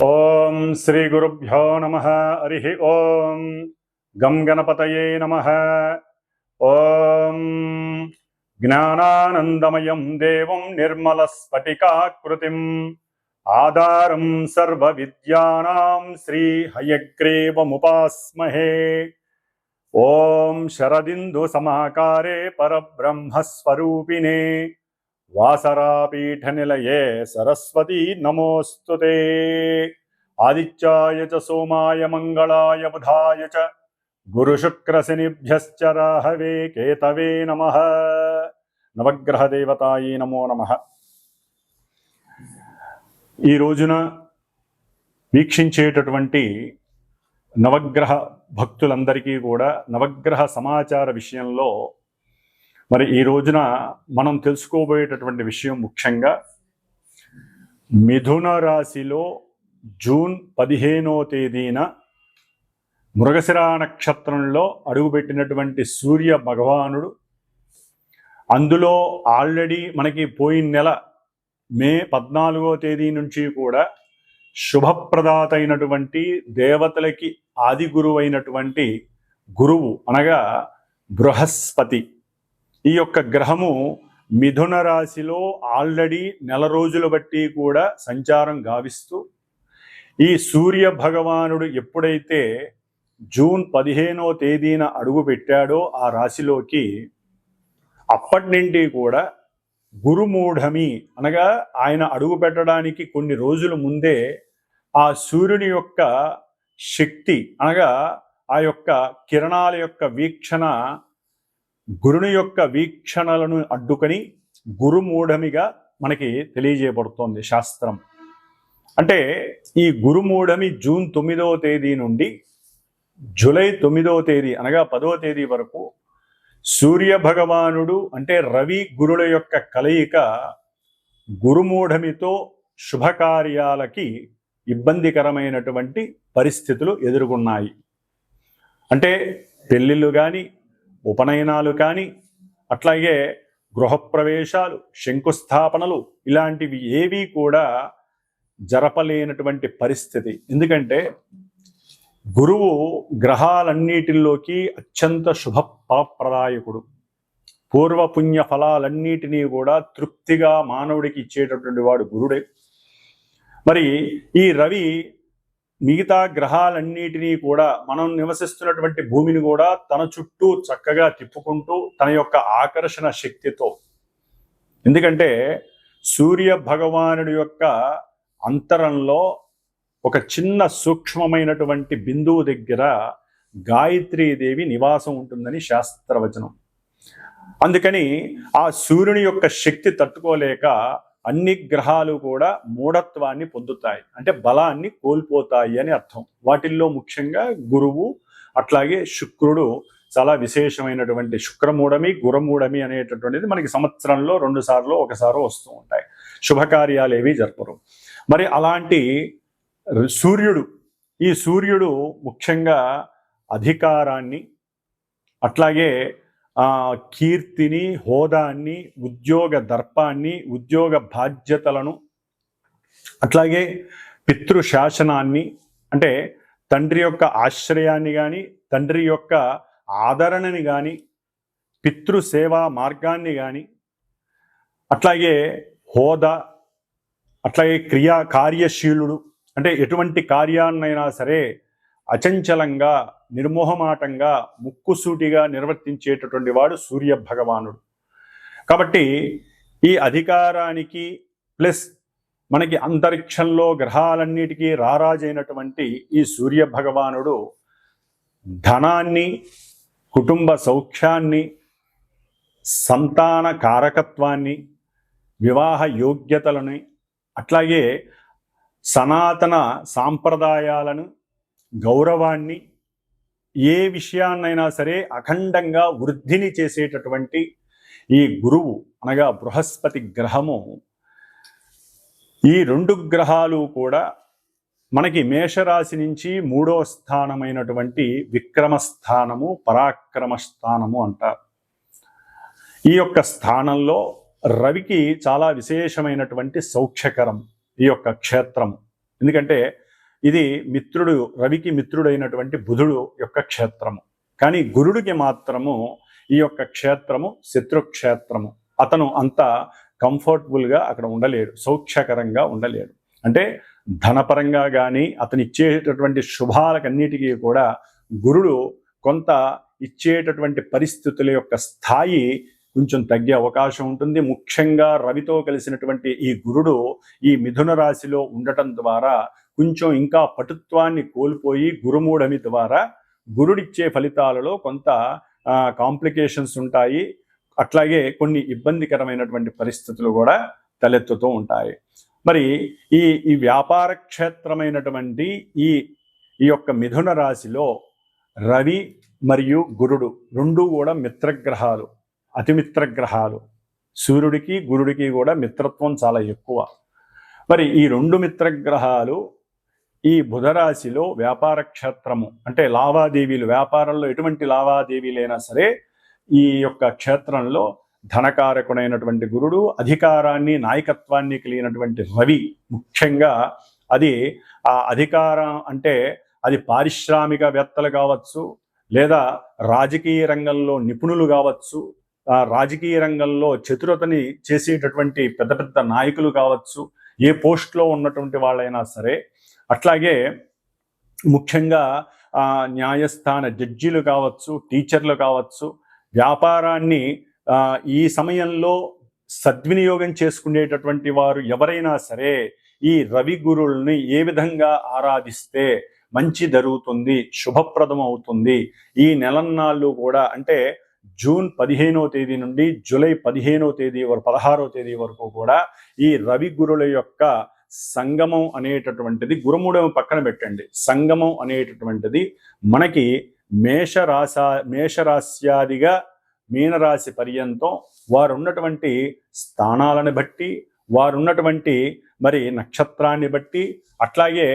ఓం శ్రీ గురుభ్యో నమః. హరి ఓం. గం గణపతయే నమః. ఓం జ్ఞానానందమయం దేవం నిర్మలస్ఫటికాకృతిం ఆధారం సర్వవిద్యానాం శ్రీ హయగ్రీవముపాస్మహే. ఓం శరదిందు సమాకారే పరబ్రహ్మస్వరూపిణే వాసరాపీఠనిలయే సరస్వతీ నమోస్తుతే. ఆదిత్యాయ చ సోమాయ మంగళాయ బుధాయ చ గురుశుక్రశనిభ్యశ్చ రాహవే కేతవే నమః. నవగ్రహ దేవతాయే నమో నమః. ఈ రోజున వీక్షించేటటువంటి నవగ్రహ భక్తులందరికీ కూడా నవగ్రహ సమాచార విషయంలో మరి ఈ రోజున మనం తెలుసుకోబోయేటటువంటి విషయం ముఖ్యంగా మిథున రాశిలో జూన్ 15వ తేదీన మృగశిర నక్షత్రంలో అడుగుపెట్టినటువంటి సూర్య భగవానుడు, అందులో ఆల్రెడీ మనకి పోయిన నెల మే 14వ తేదీ నుంచి కూడా శుభప్రదాత అయినటువంటి దేవతలకి ఆది గురువు అయినటువంటి గురువు అనగా బృహస్పతి ఈ యొక్క గ్రహము మిథున రాశిలో ఆల్రెడీ నెల రోజులు బట్టి కూడా సంచారం గావిస్తూ ఈ సూర్య భగవానుడు ఎప్పుడైతే జూన్ 15వ తేదీన అడుగు పెట్టాడో ఆ రాశిలోకి అప్పటి నుండి కూడా గురుమూఢమి అనగా ఆయన అడుగు పెట్టడానికి కొన్ని రోజుల ముందే ఆ సూర్యుని యొక్క శక్తి అనగా ఆ యొక్క కిరణాల యొక్క వీక్షణ గురుని యొక్క వీక్షణలను అడ్డుకొని గురుమూఢమిగా మనకి తెలియజేయబడుతోంది శాస్త్రం. అంటే ఈ గురుమూఢమి జూన్ 9వ తేదీ నుండి జూలై 9వ తేదీ అనగా 10వ తేదీ వరకు సూర్య భగవానుడు అంటే రవి గురుల యొక్క కలయిక గురుమూఢమితో శుభకార్యాలకి ఇబ్బందికరమైనటువంటి పరిస్థితులు ఎదుర్కొన్నాయి. అంటే పెళ్ళిళ్ళు కానీ, ఉపనయనాలు కానీ, అట్లాగే గృహప్రవేశాలు, శంకుస్థాపనలు ఇలాంటివి ఏవి కూడా జరపలేనటువంటి పరిస్థితి. ఎందుకంటే గురువు గ్రహాలన్నిటిలోకి అత్యంత శుభ ఫలప్రదాయకుడు. పూర్వపుణ్య ఫలాలన్నిటినీ కూడా తృప్తిగా మానవుడికి ఇచ్చేటటువంటి వాడు గురుడే. మరి ఈ రవి మిగతా గ్రహాలన్నిటినీ కూడా మనం నివసిస్తున్నటువంటి భూమిని కూడా తన చుట్టూ చక్కగా తిప్పుకుంటూ తన యొక్క ఆకర్షణ శక్తితో, ఎందుకంటే సూర్య భగవానుడి యొక్క అంతరంలో ఒక చిన్న సూక్ష్మమైనటువంటి బిందువు దగ్గర గాయత్రీదేవి నివాసం ఉంటుందని శాస్త్రవచనం. అందుకని ఆ సూర్యుని యొక్క శక్తి తట్టుకోలేక అన్ని గ్రహాలు కూడా మూఢత్వాన్ని పొందుతాయి, అంటే బలాన్ని కోల్పోతాయి అని అర్థం. వాటిల్లో ముఖ్యంగా గురువు, అట్లాగే శుక్రుడు చాలా విశేషమైనటువంటి శుక్రమూఢమి, గురుమూఢమి అనేటటువంటిది మనకి సంవత్సరంలో 2 సార్లు 1 సారో వస్తూ ఉంటాయి. శుభకార్యాలు ఏవి జరపరు. మరి అలాంటి సూర్యుడు, ఈ సూర్యుడు ముఖ్యంగా అధికారాన్ని, అట్లాగే కీర్తిని, హోదాన్ని, ఉద్యోగ దర్పాన్ని, ఉద్యోగ బాధ్యతలను, అట్లాగే పితృశాసనాన్ని అంటే తండ్రి యొక్క ఆశ్రయాన్ని కానీ, తండ్రి యొక్క ఆదరణని కానీ, పితృసేవా మార్గాన్ని కానీ, అట్లాగే హోదా, అట్లాగే కార్యశీలుడు అంటే ఎటువంటి కార్యాన్నైనా సరే అచంచలంగా, నిర్మోహమాటంగా, ముక్కుసూటిగా నిర్వర్తించేటటువంటి వాడు సూర్య భగవానుడు. కాబట్టి ఈ అధికారానికి ప్లస్ మనకి అంతరిక్షంలో గ్రహాలన్నిటికీ రారాజైనటువంటి ఈ సూర్య భగవానుడు ధనాన్ని, కుటుంబ సౌఖ్యాన్ని, సంతాన కారకత్వాన్ని, వివాహ యోగ్యతలని, అట్లాగే సనాతన సాంప్రదాయాలను, గౌరవాన్ని, ఏ విషయాన్నైనా సరే అఖండంగా వృద్ధిని చేసేటటువంటి ఈ గురువు అనగా బృహస్పతి గ్రహము, ఈ 2 గ్రహాలు కూడా మనకి మేషరాశి నుంచి 3వ స్థానమైనటువంటి విక్రమస్థానము, పరాక్రమస్థానము అంటారు. ఈ యొక్క స్థానంలో రవికి చాలా విశేషమైనటువంటి సౌఖ్యకరం ఈ యొక్క క్షేత్రం. ఎందుకంటే ఇది మిత్రుడు, రవికి మిత్రుడైనటువంటి బుధుడు యొక్క క్షేత్రము. కానీ గురుడికి మాత్రము ఈ యొక్క క్షేత్రము శత్రుక్షేత్రము. అతను అంత కంఫర్టబుల్గా అక్కడ ఉండలేడు, సౌఖ్యకరంగా ఉండలేడు. అంటే ధనపరంగా కానీ అతను ఇచ్చేటటువంటి శుభాలకన్నిటికీ కూడా గురుడు కొంత ఇచ్చేటటువంటి పరిస్థితుల యొక్క స్థాయి కొంచెం తగ్గే అవకాశం ఉంటుంది. ముఖ్యంగా రవితో కలిసినటువంటి ఈ గురుడు ఈ మిథున రాశిలో ఉండటం ద్వారా కొంచెం ఇంకా పటుత్వాన్ని కోల్పోయి గురుమూఢమి ద్వారా గురుడిచ్చే ఫలితాలలో కొంత కాంప్లికేషన్స్ ఉంటాయి. అట్లాగే కొన్ని ఇబ్బందికరమైనటువంటి పరిస్థితులు కూడా తలెత్తుతూ ఉంటాయి. మరి ఈ వ్యాపార క్షేత్రమైనటువంటి ఈ యొక్క మిథున రాశిలో రవి మరియు గురుడు రెండు కూడా మిత్రగ్రహాలు, అతిమిత్రగ్రహాలు. సూర్యుడికి గురుడికి కూడా మిత్రత్వం చాలా ఎక్కువ. మరి ఈ రెండు మిత్రగ్రహాలు ఈ బుధరాశిలో వ్యాపార క్షేత్రము అంటే లావాదేవీలు, వ్యాపారంలో ఎటువంటి లావాదేవీలైనా సరే ఈ యొక్క క్షేత్రంలో ధనకారకుడైనటువంటి గురుడు, అధికారాన్ని నాయకత్వాన్ని కలిగినటువంటి రవి, ముఖ్యంగా అది ఆ అధికారం అంటే అది పారిశ్రామికవేత్తలు కావచ్చు, లేదా రాజకీయ రంగంలో నిపుణులు కావచ్చు, రాజకీయ రంగంలో చతురతని చేసేటటువంటి పెద్ద పెద్ద నాయకులు కావచ్చు, ఏ పోస్ట్లో ఉన్నటువంటి వాళ్ళైనా సరే, అట్లాగే ముఖ్యంగా న్యాయస్థాన జడ్జీలు కావచ్చు, టీచర్లు కావచ్చు, వ్యాపారాన్ని ఈ సమయంలో సద్వినియోగం చేసుకునేటటువంటి వారు ఎవరైనా సరే ఈ రవి గురుల్ని ఏ విధంగా ఆరాధిస్తే మంచి జరుగుతుంది, శుభప్రదం అవుతుంది. ఈ నెలన్నాళ్ళు కూడా అంటే జూన్ 15వ తేదీ నుండి జూలై 15వ తేదీ వరకు 16వ తేదీ వరకు కూడా ఈ రవి గురుల యొక్క సంగమం అనేటటువంటిది, గురుమూఢం పక్కన పెట్టండి, సంగమం అనేటటువంటిది మనకి మేషరాశ్యాదిగా మీనరాశి పర్యంతం వారు ఉన్నటువంటి స్థానాలను బట్టి, వారు ఉన్నటువంటి మరి నక్షత్రాన్ని బట్టి, అట్లాగే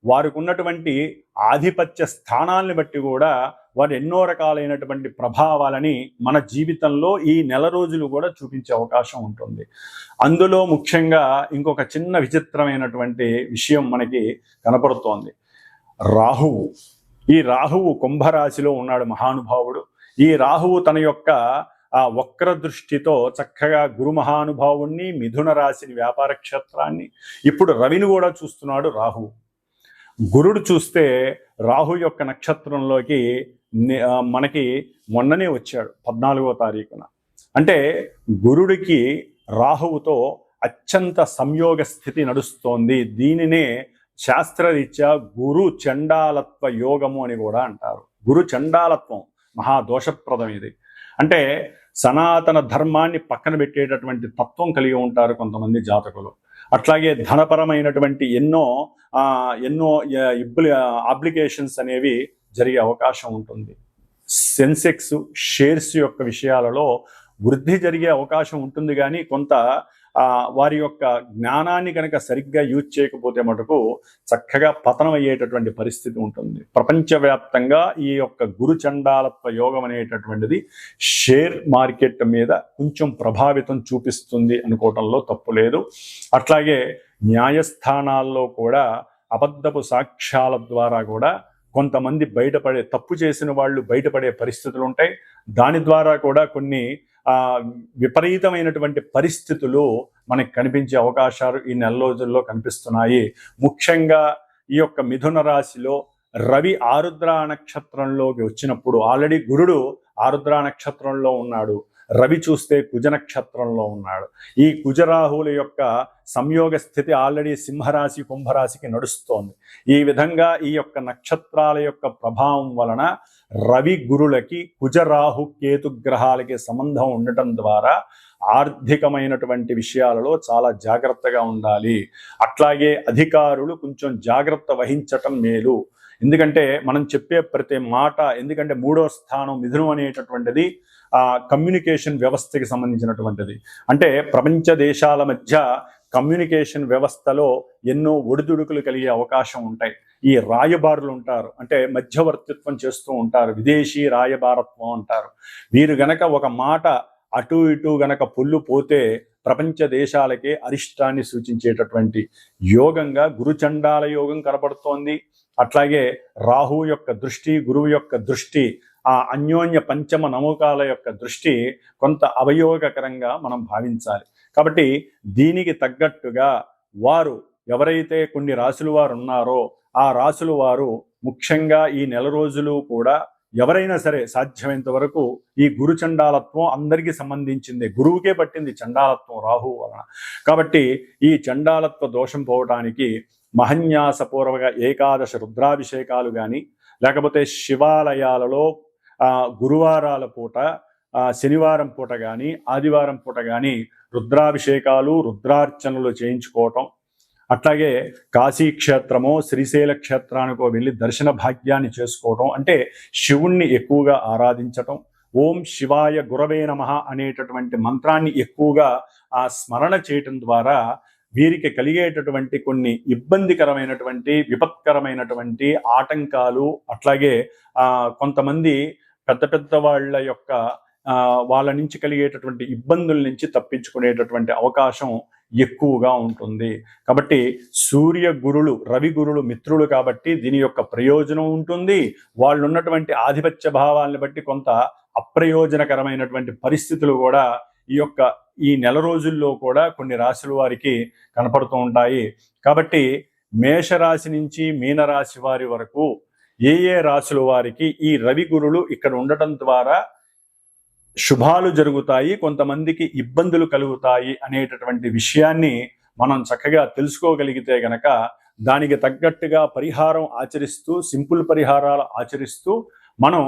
వారికి ఉన్నటువంటి ఆధిపత్య స్థానాలను బట్టి కూడా వారు ఎన్నో రకాలైనటువంటి ప్రభావాలని మన జీవితంలో ఈ నెల రోజులు కూడా చూపించే అవకాశం ఉంటుంది. అందులో ముఖ్యంగా ఇంకొక చిన్న విచిత్రమైనటువంటి విషయం మనకి కనపడుతోంది. రాహువు. ఈ రాహువు కుంభరాశిలో ఉన్నాడు మహానుభావుడు. ఈ రాహువు తన యొక్క వక్ర దృష్టితో చక్కగా గురు మహానుభావుణ్ణి, మిథున రాశిని, వ్యాపార క్షేత్రాన్ని, ఇప్పుడు రవిని కూడా చూస్తున్నాడు రాహువు. గురుడు చూస్తే రాహు యొక్క నక్షత్రంలోకి మనకి మొన్ననే వచ్చాడు 14వ తారీఖున. అంటే గురుడికి రాహువుతో అత్యంత సంయోగ స్థితి నడుస్తోంది. దీనినే శాస్త్రరీత్యా గురు చండాలత్వ యోగము అని కూడా అంటారు. గురు చండాలత్వం మహాదోషప్రదం ఇది. అంటే సనాతన ధర్మాన్ని పక్కన పెట్టేటటువంటి తత్వం కలిగి ఉంటారు కొంతమంది జాతకులు. అట్లాగే ధనపరమైనటువంటి ఎన్నో అప్లికేషన్స్ అనేవి జరిగే అవకాశం ఉంటుంది. సెన్సెక్స్, షేర్స్ యొక్క విషయాలలో వృద్ధి జరిగే అవకాశం ఉంటుంది. కానీ కొంత వారి యొక్క జ్ఞానాన్ని కనుక సరిగ్గా యూజ్ చేయకపోతే మటుకు చక్కగా పతనం అయ్యేటటువంటి పరిస్థితి ఉంటుంది. ప్రపంచవ్యాప్తంగా ఈ యొక్క గురు చండాలత్వ యోగం అనేటటువంటిది షేర్ మార్కెట్ మీద కొంచెం ప్రభావితం చూపిస్తుంది అనుకోవటంలో తప్పు లేదు. అట్లాగే న్యాయస్థానాల్లో కూడా అబద్ధపు సాక్ష్యాల ద్వారా కూడా కొంతమంది తప్పు చేసిన వాళ్ళు బయటపడే పరిస్థితులు ఉంటాయి. దాని ద్వారా కూడా కొన్ని విపరీతమైనటువంటి పరిస్థితులు మనకు కనిపించే అవకాశాలు ఈ నెల రోజుల్లో కనిపిస్తున్నాయి. ముఖ్యంగా ఈ యొక్క మిథున రాశిలో రవి ఆరుద్ర నక్షత్రంలోకి వచ్చినప్పుడు, ఆల్రెడీ గురుడు ఆరుద్ర నక్షత్రంలో ఉన్నాడు, రవి చూస్తే కుజ నక్షత్రంలో ఉన్నాడు. ఈ కుజరాహువుల యొక్క సంయోగ స్థితి ఆల్రెడీ సింహరాశి, కుంభరాశికి నడుస్తోంది. ఈ విధంగా ఈ యొక్క నక్షత్రాల యొక్క ప్రభావం వలన రవి గురులకి కుజరాహు కేతు గ్రహాలకి సంబంధం ఉండటం ద్వారా ఆర్థికమైనటువంటి విషయాలలో చాలా జాగ్రత్తగా ఉండాలి. అట్లాగే అధికారులు కొంచెం జాగ్రత్త వహించటం మేలు. ఎందుకంటే మనం చెప్పే ప్రతి మాట, ఎందుకంటే 3వ స్థానం మిథునం అనేటటువంటిది కమ్యూనికేషన్ వ్యవస్థకి సంబంధించినటువంటిది. అంటే ప్రపంచ దేశాల మధ్య కమ్యూనికేషన్ వ్యవస్థలో ఎన్నో ఒడిదుడుకులు కలిగే అవకాశం ఉంటాయి. ఈ రాయబారులు ఉంటారు, అంటే మధ్యవర్తిత్వం చేస్తూ ఉంటారు, విదేశీ రాయబారత్వం అంటారు. వీరు గనక ఒక మాట అటు ఇటు గనక పొల్లు పోతే ప్రపంచ దేశాలకే అరిష్టాన్ని సూచించేటటువంటి యోగంగా గురుచండాల యోగం కనపడుతోంది. అట్లాగే రాహు యొక్క దృష్టి, గురువు యొక్క దృష్టి, ఆ అన్యోన్య పంచమ నమూకాల యొక్క దృష్టి కొంత అవయోగకరంగా మనం భావించాలి. కాబట్టి దీనికి తగ్గట్టుగా వారు ఎవరైతే కొన్ని రాశుల వారు ఉన్నారో ఆ రాశుల వారు ముఖ్యంగా ఈ నెల రోజులు కూడా ఎవరైనా సరే సాధ్యమైనంత వరకు ఈ గురు చండాలత్వం అందరికీ సంబంధించింది, గురువుకే పట్టింది చండాలత్వం రాహు వలన. కాబట్టి ఈ చండాలత్వ దోషం పోవటానికి మహన్యాసపూర్వక ఏకాదశ రుద్రాభిషేకాలు కానీ, లేకపోతే శివాలయాలలో గురువారాల పూట, శనివారం పూట కానీ, ఆదివారం పూట కానీ రుద్రాభిషేకాలు, రుద్రార్చనలు చేయించుకోవటం, అట్లాగే కాశీక్షేత్రమో శ్రీశైల క్షేత్రానికో వెళ్ళి దర్శన భాగ్యాన్ని చేసుకోవటం, అంటే శివుణ్ణి ఎక్కువగా ఆరాధించటం, ఓం శివాయ గురవే నమః అనేటటువంటి మంత్రాన్ని ఎక్కువగా ఆ స్మరణ చేయటం ద్వారా వీరికి కలిగేటటువంటి కొన్ని ఇబ్బందికరమైనటువంటి విపత్కరమైనటువంటి ఆటంకాలు, అట్లాగే కొంతమంది పెద్ద పెద్ద వాళ్ళ యొక్క వాళ్ళ నుంచి కలిగేటటువంటి ఇబ్బందుల నుంచి తప్పించుకునేటటువంటి అవకాశం ఎక్కువగా ఉంటుంది. కాబట్టి సూర్య గురులు, రవి గురులు మిత్రులు కాబట్టి దీని యొక్క ప్రయోజనం ఉంటుంది. వాళ్ళు ఉన్నటువంటి ఆధిపత్య భావాలను బట్టి కొంత అప్రయోజనకరమైనటువంటి పరిస్థితులు కూడా ఈ నెల రోజుల్లో కూడా కొన్ని రాశుల వారికి కనపడుతూ ఉంటాయి. కాబట్టి మేషరాశి నుంచి మీనరాశి వారి వరకు ఏ రాశుల వారికి ఈ రవి గురులు ఇక్కడ ఉండటం ద్వారా శుభాలు జరుగుతాయి, కొంతమందికి ఇబ్బందులు కలుగుతాయి అనేటటువంటి విషయాన్ని మనం చక్కగా తెలుసుకోగలిగితే గనక దానికి తగ్గట్టుగా పరిహారం ఆచరిస్తూ, సింపుల్ పరిహారాలు ఆచరిస్తూ మనం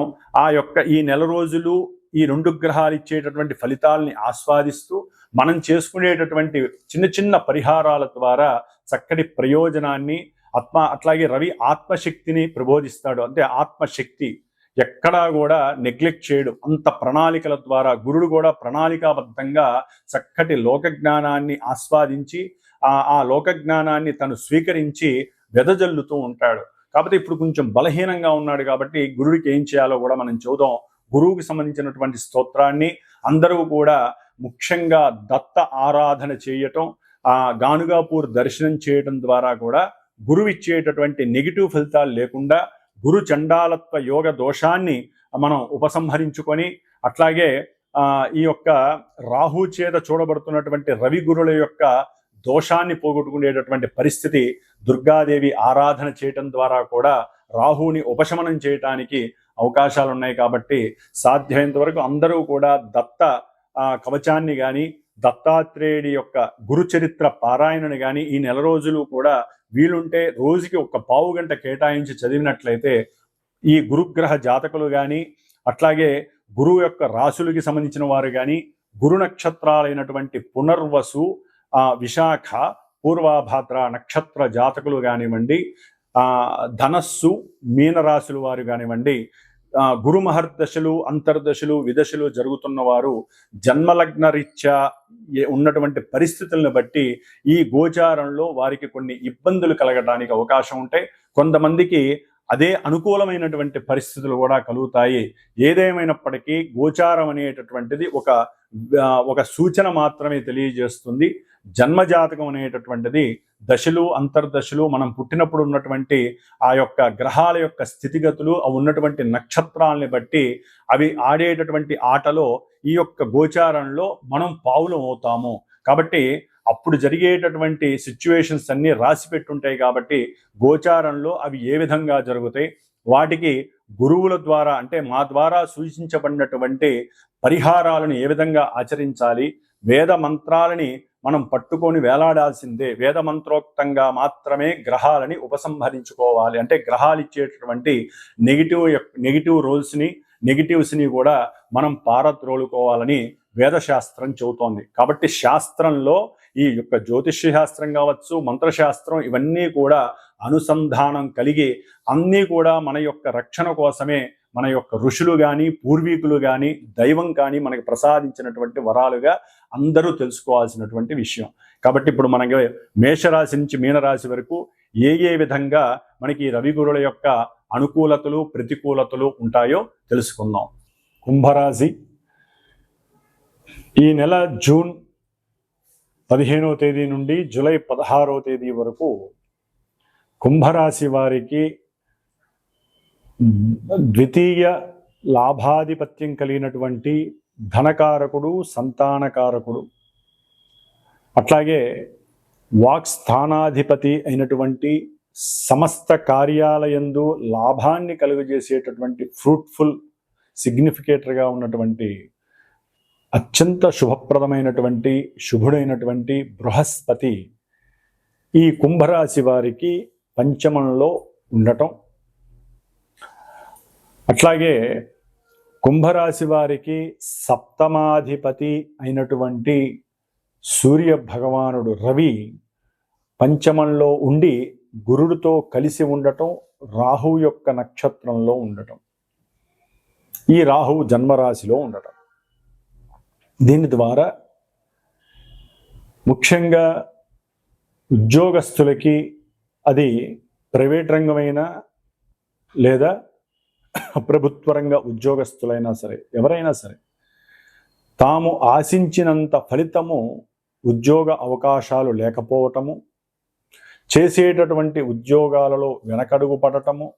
ఈ నెల రోజులు ఈ 2 గ్రహాలు ఇచ్చేటటువంటి ఫలితాలని ఆస్వాదిస్తూ మనం చేసుకునేటటువంటి చిన్న చిన్న పరిహారాల ద్వారా చక్కటి ప్రయోజనాన్ని అట్లాగే రవి ఆత్మశక్తిని ప్రబోధిస్తాడు. అంటే ఆత్మశక్తి ఎక్కడా కూడా నెగ్లెక్ట్ చేయడు. అంత ప్రణాళికల ద్వారా గురుడు కూడా ప్రణాళికాబద్ధంగా చక్కటి లోక జ్ఞానాన్ని ఆస్వాదించి ఆ లోక జ్ఞానాన్ని తను స్వీకరించి వెదజల్లుతూ ఉంటాడు. కాబట్టి ఇప్పుడు కొంచెం బలహీనంగా ఉన్నాడు కాబట్టి గురుడికి ఏం చేయాలో కూడా మనం చూద్దాం. గురువుకి సంబంధించినటువంటి స్తోత్రాన్ని అందరూ కూడా ముఖ్యంగా దత్త ఆరాధన చేయటం, గానుగాపూర్ దర్శనం చేయటం ద్వారా కూడా గురువు ఇచ్చేటటువంటి నెగిటివ్ ఫలితాలు లేకుండా గురు చండాలత్వ యోగ దోషాన్ని మనం ఉపసంహరించుకొని, అట్లాగే ఈ యొక్క రాహు చేత చూడబడుతున్నటువంటి రవి గురుల యొక్క దోషాన్ని పోగొట్టుకునేటటువంటి పరిస్థితి దుర్గాదేవి ఆరాధన చేయటం ద్వారా కూడా రాహుని ఉపశమనం చేయటానికి అవకాశాలు ఉన్నాయి. కాబట్టి సాధ్యమైనంత వరకు అందరూ కూడా దత్త కవచాన్ని కానీ, దత్తాత్రేయుడి యొక్క గురు చరిత్ర పారాయణని కానీ ఈ నెల రోజులు కూడా వీలుంటే రోజుకి 1 పావు గంట కేటాయించి చదివినట్లయితే ఈ గురుగ్రహ జాతకులు కానీ, అట్లాగే గురువు యొక్క రాశులకి సంబంధించిన వారు కానీ, గురు నక్షత్రాలైనటువంటి పునర్వసు, విశాఖ, పూర్వాభాద్ర నక్షత్ర జాతకులు కానివ్వండి, ధనస్సు మీనరాశుల వారు కానివ్వండి, గురు మహర్దశలు, అంతర్దశలు, విదశలు జరుగుతున్న వారు జన్మలగ్న రీత్యా ఉన్నటువంటి పరిస్థితులను బట్టి ఈ గోచారంలో వారికి కొన్ని ఇబ్బందులు కలగడానికి అవకాశం ఉంటాయి. కొంతమందికి అదే అనుకూలమైనటువంటి పరిస్థితులు కూడా కలుగుతాయి. ఏదేమైనప్పటికీ గోచారం అనేటటువంటిది ఒక సూచన మాత్రమే తెలియజేస్తుంది. జన్మజాతకం అనేటటువంటిది దశలు, అంతర్దశలు, మనం పుట్టినప్పుడు ఉన్నటువంటి ఆ యొక్క గ్రహాల యొక్క స్థితిగతులు, అవి ఉన్నటువంటి నక్షత్రాలని బట్టి అవి ఆడేటటువంటి ఆటలో ఈ యొక్క గోచారంలో మనం పావులం అవుతాము. కాబట్టి అప్పుడు జరిగేటటువంటి సిచ్యువేషన్స్ అన్నీ రాసి పెట్టుంటాయి. కాబట్టి గోచారంలో అవి ఏ విధంగా జరుగుతాయి, వాటికి గురువుల ద్వారా అంటే మా ద్వారా సూచించబడినటువంటి పరిహారాలను ఏ విధంగా ఆచరించాలి, వేద మంత్రాలని మనం పట్టుకొని వేలాడాల్సిందే. వేద మంత్రోక్తంగా మాత్రమే గ్రహాలని ఉపసంహరించుకోవాలి. అంటే గ్రహాలు ఇచ్చేటటువంటి నెగిటివ్స్ని కూడా మనం పారద్రోలుకోవాలని వేదశాస్త్రం చెబుతోంది. కాబట్టి శాస్త్రంలో ఈ యొక్క జ్యోతిష్య శాస్త్రం కావచ్చు, మంత్రశాస్త్రం, ఇవన్నీ కూడా అనుసంధానం కలిగి అన్నీ కూడా మన యొక్క రక్షణ కోసమే మన యొక్క ఋషులు కానీ, పూర్వీకులు కానీ, దైవం కానీ మనకి ప్రసాదించినటువంటి వరాలుగా అందరూ తెలుసుకోవాల్సినటువంటి విషయం. కాబట్టి ఇప్పుడు మనకి మేషరాశి నుంచి మీనరాశి వరకు ఏ విధంగా మనకి రవి గురుల యొక్క అనుకూలతలు, ప్రతికూలతలు ఉంటాయో తెలుసుకుందాం. కుంభరాశి ఈ నెల జూన్ 15వ తేదీ నుండి జూలై 16వ తేదీ వరకు కుంభరాశి వారికి ద్వితీయ లాభాధిపత్యం కలిగినటువంటి ధనకారకుడు, సంతానకారకుడు, అట్లాగే వాక్స్థానాధిపతి అయినటువంటి సమస్త కార్యాలయందు లాభాన్ని కలుగజేసేటటువంటి ఫ్రూట్ఫుల్ సిగ్నిఫికేటర్గా ఉన్నటువంటి అత్యంత శుభప్రదమైనటువంటి శుభుడైనటువంటి బృహస్పతి ఈ కుంభరాశి వారికి పంచమంలో ఉండటం, అట్లాగే కుంభరాశి వారికి సప్తమాధిపతి అయినటువంటి సూర్య భగవానుడు రవి పంచమంలో ఉండి గురుడితో కలిసి ఉండటం, రాహు యొక్క నక్షత్రంలో ఉండటం, ఈ రాహువు జన్మరాశిలో ఉండటం. దీని ద్వారా ముఖ్యంగా ఉద్యోగస్తులకి, అది ప్రైవేట్ రంగమైనా లేదా ప్రభుత్వ రంగ ఉద్యోగస్తులైనా సరే, ఎవరైనా సరే, తాము ఆశించినంత ఫలితము ఉద్యోగ అవకాశాలు లేకపోవటము, చేసేటటువంటి ఉద్యోగాలలో వెనకడుగు పడటము,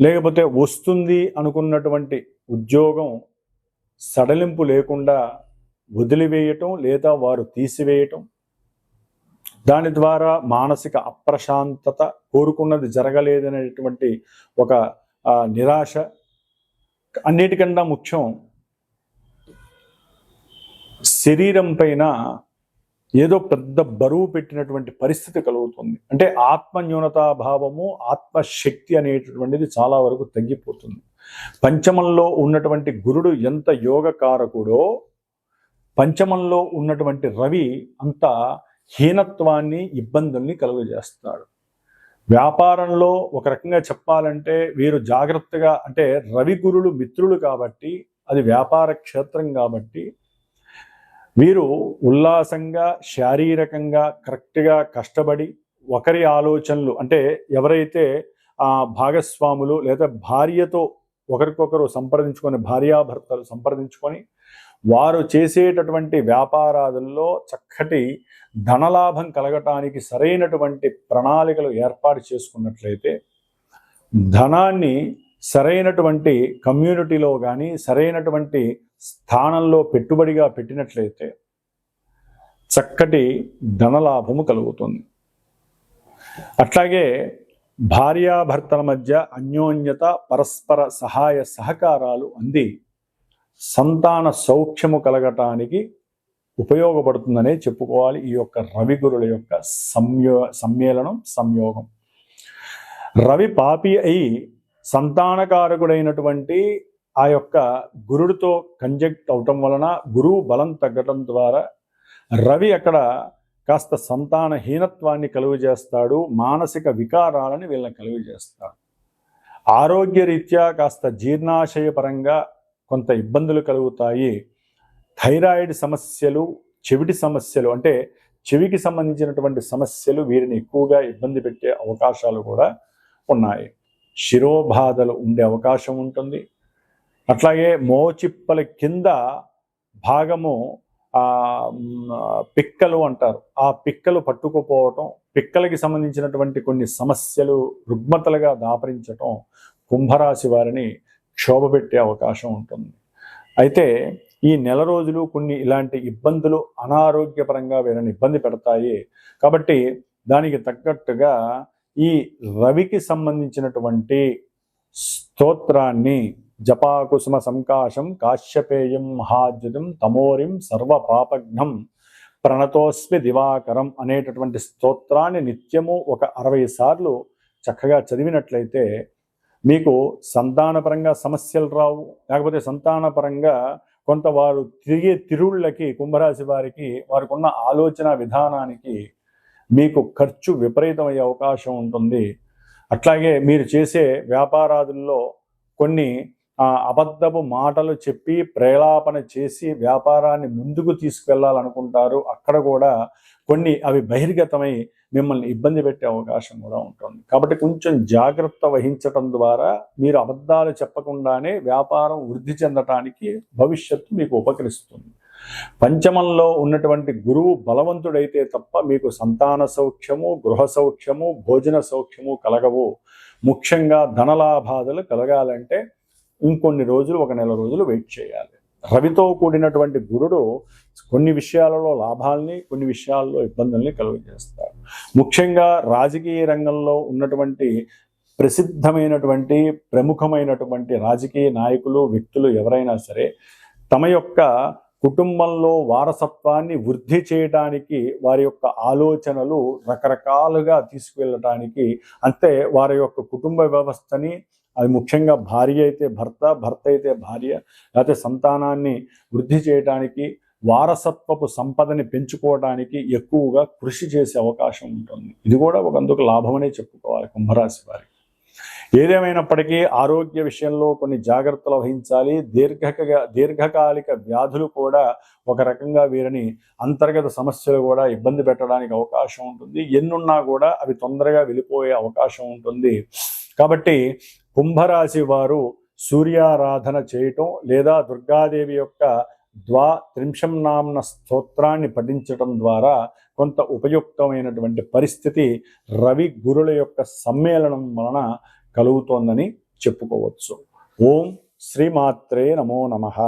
లేకపోతే వస్తుంది అనుకున్నటువంటి ఉద్యోగం సడలింపు లేకుండా వదిలివేయటం లేదా వారు తీసివేయటం, దాని ద్వారా మానసిక అప్రశాంతత, కోరుకున్నది జరగలేదనేటువంటి ఒక నిరాశ, అన్నిటికన్నా ముఖ్యం శరీరం పైన ఏదో పెద్ద బరువు పెట్టినటువంటి పరిస్థితి కలుగుతుంది. అంటే ఆత్మన్యూనతాభావము, ఆత్మశక్తి అనేటటువంటిది చాలా వరకు తగ్గిపోతుంది. పంచమంలో ఉన్నటువంటి గురుడు ఎంత యోగకారకుడో, పంచమంలో ఉన్నటువంటి రవి అంత హీనత్వాన్ని, ఇబ్బందుల్ని కలుగజేస్తాడు. వ్యాపారంలో ఒక రకంగా చెప్పాలంటే వీరు జాగ్రత్తగా, అంటే రవి గురులు మిత్రులు కాబట్టి, అది వ్యాపార క్షేత్రం కాబట్టి వీరు ఉల్లాసంగా, శారీరకంగా కరెక్ట్గా కష్టపడి ఒకరి ఆలోచనలు, అంటే ఎవరైతే భాగస్వాములు లేదా భార్యతో ఒకరికొకరు సంప్రదించుకొని, భార్యాభర్తలు సంప్రదించుకొని వారు చేసేటటువంటి వ్యాపారాదుల్లో చక్కటి ధనలాభం కలగటానికి సరైనటువంటి ప్రణాళికలు ఏర్పాటు చేసుకున్నట్లయితే, ధనాన్ని సరైనటువంటి కమ్యూనిటీలో కానీ సరైనటువంటి స్థానంలో పెట్టుబడిగా పెట్టినట్లయితే చక్కటి ధనలాభము కలుగుతుంది. అట్లాగే భార్యాభర్తల మధ్య అన్యోన్యత, పరస్పర సహాయ సహకారాలు అంది సంతాన సౌఖ్యము కలగటానికి ఉపయోగపడుతుందనే చెప్పుకోవాలి. ఈ యొక్క రవిగురుల యొక్క సంయోగం. రవి పాపి అయి సంతానకారకుడైనటువంటి ఆ యొక్క గురుడితో కంజక్ట్ అవటం వలన గురువు బలం తగ్గటం ద్వారా రవి అక్కడ కాస్త సంతానహీనత్వాన్ని కలుగజేస్తాడు, మానసిక వికారాలని వీళ్ళని కలుగజేస్తాడు. ఆరోగ్యరీత్యా కాస్త జీర్ణాశయపరంగా కొంత ఇబ్బందులు కలుగుతాయి. థైరాయిడ్ సమస్యలు, చెవిటి సమస్యలు, అంటే చెవికి సంబంధించినటువంటి సమస్యలు వీరిని ఎక్కువగా ఇబ్బంది పెట్టే అవకాశాలు కూడా ఉన్నాయి. శిరోబాధలు ఉండే అవకాశం ఉంటుంది. అట్లాగే మోచిప్పల కింద భాగము పిక్కలు అంటారు, ఆ పిక్కలు పట్టుకుపోవటం, పిక్కలకి సంబంధించినటువంటి కొన్ని సమస్యలు రుగ్మతలుగా దాపరించటం కుంభరాశి వారిని క్షోభపెట్టే అవకాశం ఉంటుంది. అయితే ఈ నెల రోజులు కొన్ని ఇలాంటి ఇబ్బందులు అనారోగ్యపరంగా వీరిని ఇబ్బంది పెడతాయి. కాబట్టి దానికి తగ్గట్టుగా ఈ రవికి సంబంధించినటువంటి స్తోత్రాన్ని జపాకుసుమ సంకాశం కాశ్యపేయం మహాద్యుతం తమోరిం సర్వపాపఘ్నం ప్రణతోస్మి దివాకరం అనేటటువంటి స్తోత్రాన్ని నిత్యము ఒక 60 సార్లు చక్కగా చదివినట్లయితే మీకు సంతానపరంగా సమస్యలు రావు. లేకపోతే సంతానపరంగా కొంత వారు తిరిగే తిరుళ్ళకి, కుంభరాశి వారికి వారికి ఉన్న ఆలోచన విధానానికి మీకు ఖర్చు విపరీతమయ్యే అవకాశం ఉంటుంది. అట్లాగే మీరు చేసే వ్యాపారాదుల్లో కొన్ని అబద్ధపు మాటలు చెప్పి ప్రేలాపన చేసి వ్యాపారాన్ని ముందుకు తీసుకువెళ్ళాలనుకుంటారు. అక్కడ కూడా కొన్ని అవి బహిర్గతమై మిమ్మల్ని ఇబ్బంది పెట్టే అవకాశం కూడా ఉంటుంది. కాబట్టి కొంచెం జాగ్రత్త వహించటం ద్వారా మీరు అబద్ధాలు చెప్పకుండానే వ్యాపారం వృద్ధి చెందటానికి భవిష్యత్తు మీకు ఉపకరిస్తుంది. పంచమంలో ఉన్నటువంటి గురువు బలవంతుడైతే తప్ప మీకు సంతాన సౌఖ్యము, గృహ సౌఖ్యము, భోజన సౌఖ్యము కలగవు. ముఖ్యంగా ధనలాభాదులు కలగాలంటే ఇంకొన్ని రోజులు, 1 నెల రోజులు వెయిట్ చేయాలి. రవితో కూడినటువంటి గురుడు కొన్ని విషయాలలో లాభాల్ని, కొన్ని విషయాల్లో ఇబ్బందుల్ని కలుగజేస్తాడు. ముఖ్యంగా రాజకీయ రంగంలో ఉన్నటువంటి ప్రసిద్ధమైనటువంటి ప్రముఖమైనటువంటి రాజకీయ నాయకులు, వ్యక్తులు ఎవరైనా సరే తమ యొక్క కుటుంబంలో వారసత్వాన్ని వృద్ధి చేయడానికి వారి యొక్క ఆలోచనలు రకరకాలుగా తీసుకువెళ్ళటానికి, అంటే వారి యొక్క కుటుంబ వ్యవస్థని, అది ముఖ్యంగా భార్య అయితే భర్త, భర్త అయితే భార్య, లేకపోతే సంతానాన్ని వృద్ధి చేయడానికి, వారసత్వపు సంపదని పెంచుకోవడానికి ఎక్కువగా కృషి చేసే అవకాశం ఉంటుంది. ఇది కూడా ఒకందుకు లాభమనే చెప్పుకోవాలి కుంభరాశి వారికి. ఏదేమైనప్పటికీ ఆరోగ్య విషయంలో కొన్ని జాగ్రత్తలు వహించాలి. దీర్ఘకాలిక వ్యాధులు కూడా ఒక రకంగా వీరిని అంతర్గత సమస్యలు కూడా ఇబ్బంది పెట్టడానికి అవకాశం ఉంటుంది. ఎన్నున్నా కూడా అవి తొందరగా వెళ్ళిపోయే అవకాశం ఉంటుంది. కాబట్టి కుంభరాశి వారు సూర్యారాధన చేయటం లేదా దుర్గాదేవి యొక్క 23 నామ్న స్తోత్రాన్ని పఠించటం ద్వారా కొంత ఉపయుక్తమైనటువంటి పరిస్థితి రవి గురుల యొక్క సమ్మేళనం వలన కలుగుతోందని చెప్పుకోవచ్చు. ఓం శ్రీమాత్రే నమో నమః.